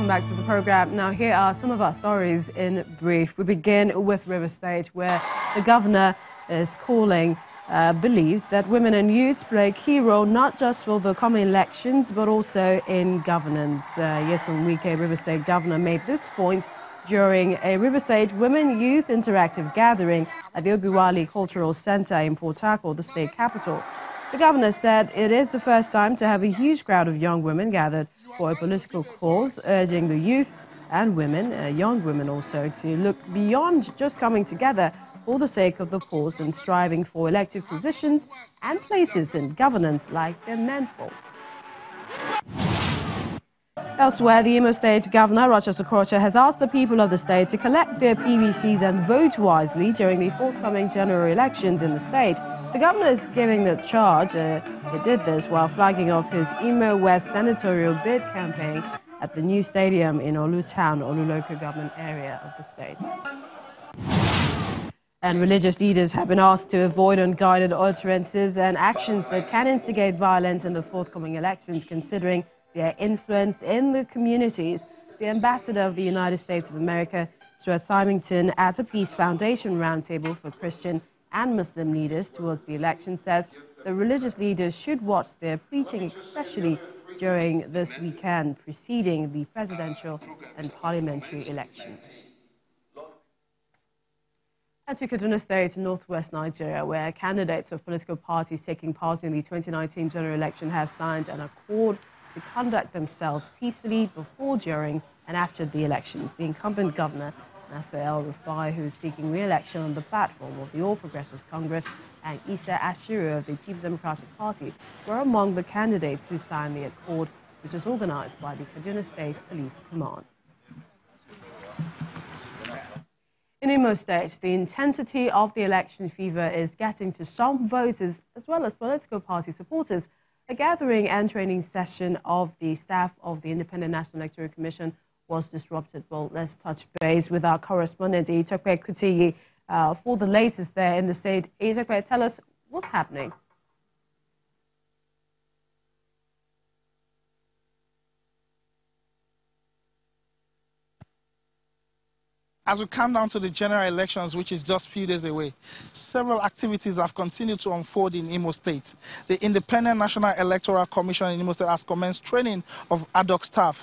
welcome back to the program. Now, here are some of our stories in brief. We begin with River State, where the governor is believes that women and youth play a key role not just for the coming elections, but also in governance. Yeson Wike, River State governor, made this point during a River State Women Youth Interactive gathering at the Obiwali Cultural Center in Port Harcourt, the state capital. The governor said it is the first time to have a huge crowd of young women gathered for a political cause, urging the youth and women, young women also, to look beyond just coming together for the sake of the cause and striving for elective positions and places in governance like they're meant for. Elsewhere, the Imo State Governor, Rochester Crocher, has asked the people of the state to collect their PVCs and vote wisely during the forthcoming general elections in the state. The governor is giving the charge. He did this while flagging off his Imo West senatorial bid campaign at the new stadium in Olu Town, Olu local government area of the state. And religious leaders have been asked to avoid unguided utterances and actions that can instigate violence in the forthcoming elections, considering their influence in the communities. The ambassador of the United States of America, Stuart Symington, at a Peace Foundation roundtable for Christian and Muslim leaders towards the election, says the religious leaders should watch their preaching, especially during this weekend preceding the presidential and parliamentary elections. And to Kano State in northwest Nigeria, where candidates of political parties taking part in the 2019 general election have signed an accord to conduct themselves peacefully before, during and after the elections. The incumbent governor, Nasser El-Rufai, who is seeking re-election on the platform of the All Progressive Congress, and Isa Ashiru of the People's Democratic Party were among the candidates who signed the accord, which was organized by the Kano State Police Command. In Imo State, the intensity of the election fever is getting to some voters as well as political party supporters. A gathering and training session of the staff of the Independent National Electoral Commission was disrupted. Well, let's touch base with our correspondent, Itokwe Kutiyi, for the latest there in the state. Itokwe, tell us what's happening. As we come down to the general elections, which is just a few days away, several activities have continued to unfold in Imo State. The Independent National Electoral Commission in Imo State has commenced training of ad hoc staff,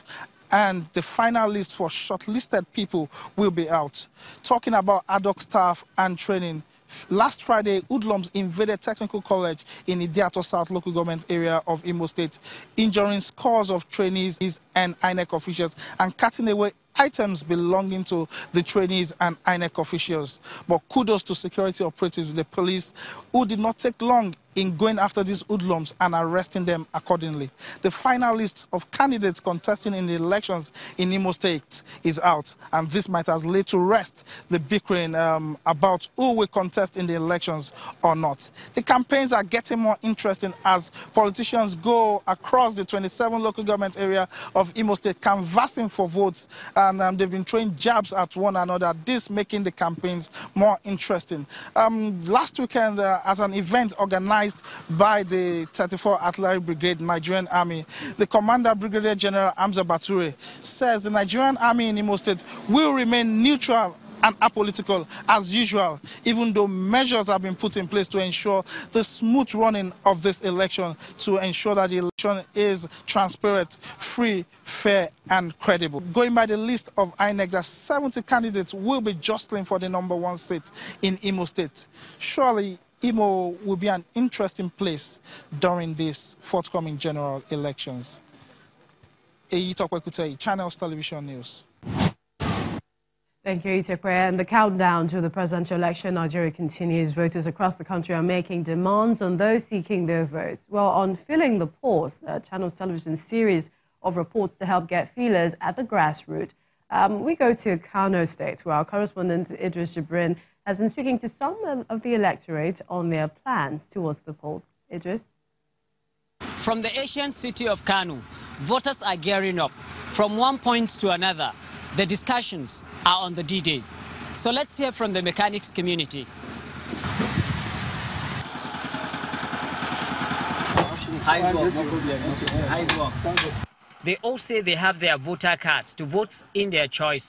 and the final list for shortlisted people will be out. Talking about ad hoc staff and training, last Friday, hoodlums invaded Technical College in Idiato South local government area of Imo State, injuring scores of trainees and INEC officials and cutting away items belonging to the trainees and INEC officials. But kudos to security operatives, the police, who did not take long in going after these hoodlums and arresting them accordingly. The final list of candidates contesting in the elections in Imo State is out, and this might have laid to rest the bickering about who will contest in the elections or not. The campaigns are getting more interesting as politicians go across the 27 local government area of Imo State canvassing for votes, and they've been throwing jabs at one another, this making the campaigns more interesting. Last weekend, as an event organized by the 34th Artillery Brigade Nigerian Army, the Commander Brigadier General Hamza Bature says the Nigerian Army in Imo State will remain neutral and apolitical as usual, even though measures have been put in place to ensure the smooth running of this election, to ensure that the election is transparent, free, fair, and credible. Going by the list of INEC, that 70 candidates will be jostling for the #1 seat in Imo State. Surely, Imo will be an interesting place during these forthcoming general elections. Itokwe Kutiyi, Channels Television News. Thank you, Itokwe. And the countdown to the presidential election in Nigeria continues. Voters across the country are making demands on those seeking their votes. Well, on Filling the Pause, Channels Television series of reports to help get feelers at the grassroots. We go to Kano State, where our correspondent Idris Jibrin has been speaking to some of the electorate on their plans towards the polls. Idris? From the ancient city of Kano, voters are gearing up. From one point to another, the discussions are on the D-Day. So let's hear from the mechanics community. They all say they have their voter cards to vote in their choice,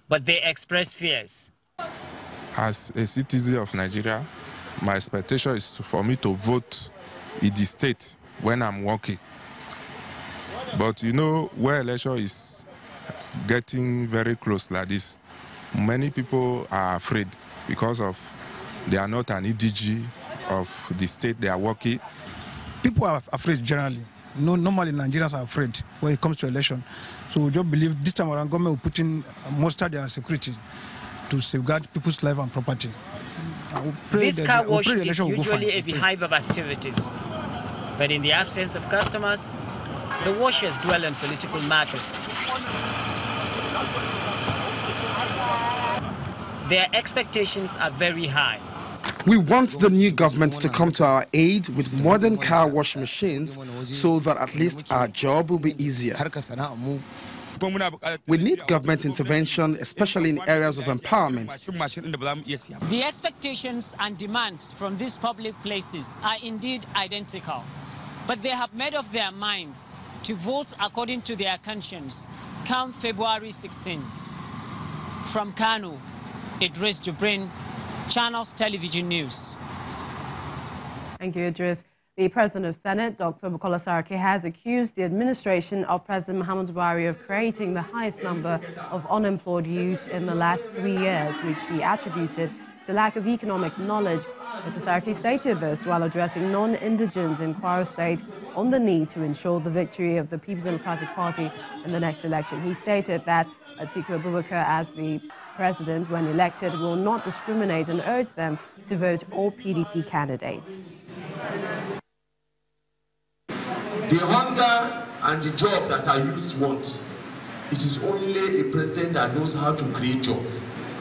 but they express fears. As a citizen of Nigeria, my expectation is for me to vote in the state when I'm working. But you know, where election is getting very close like this, many people are afraid because of they are not an EDG of the state they are working. People are afraid generally. No, normally Nigerians are afraid when it comes to election. So we just believe this time around government will put in muster their security to safeguard people's life and property. This car wash is usually a beehive of activities. But in the absence of customers, the washers dwell on political matters. Their expectations are very high. We want the new government to come to our aid with modern car wash machines so that at least our job will be easier. We need government intervention, especially in areas of empowerment. The expectations and demands from these public places are indeed identical, but they have made up their minds to vote according to their conscience come February 16th. From Kano, Idris Jubrin, Channels Television News. Thank you, Idris. The President of Senate, Dr. Bukola Saraki, has accused the administration of President Muhammadu Buhari of creating the highest number of unemployed youths in the last 3 years, which he attributed to lack of economic knowledge. Dr. Saraki stated this while addressing non-indigents in Kwara State on the need to ensure the victory of the People's Democratic Party in the next election. He stated that Atiku Abubakar, as the president when elected, will not discriminate and urged them to vote all PDP candidates. The hunger and the job that our youth want, it is only a president that knows how to create jobs.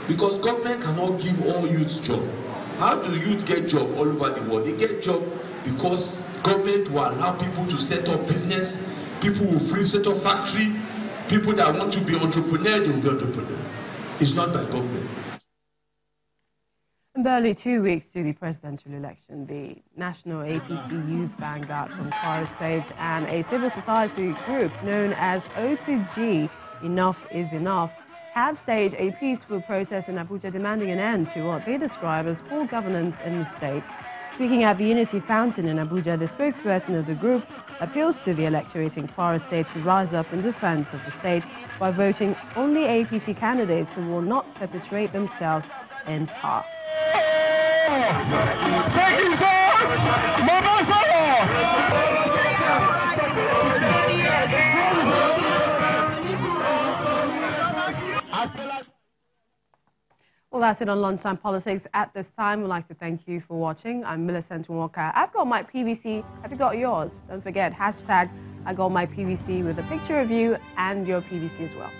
Because government cannot give all youths job. How do youth get job all over the world? They get job because government will allow people to set up business, people will free set up factory, people that want to be entrepreneur, they will be entrepreneur. It's not by government. In barely 2 weeks to the presidential election, the National APC Youth Vanguard from Kwara State and a civil society group known as O2G, Enough is Enough, have staged a peaceful protest in Abuja demanding an end to what they describe as poor governance in the state. Speaking at the Unity Fountain in Abuja, the spokesperson of the group appeals to the electorate in Kwara State to rise up in defense of the state by voting only APC candidates who will not perpetuate themselves in power. Well, that's it on Lunchtime Politics at this time. We'd like to thank you for watching. I'm Millicent Walker. I've got my PVC. Have you got yours? Don't forget, hashtag I got my PVC with a picture of you and your PVC as well.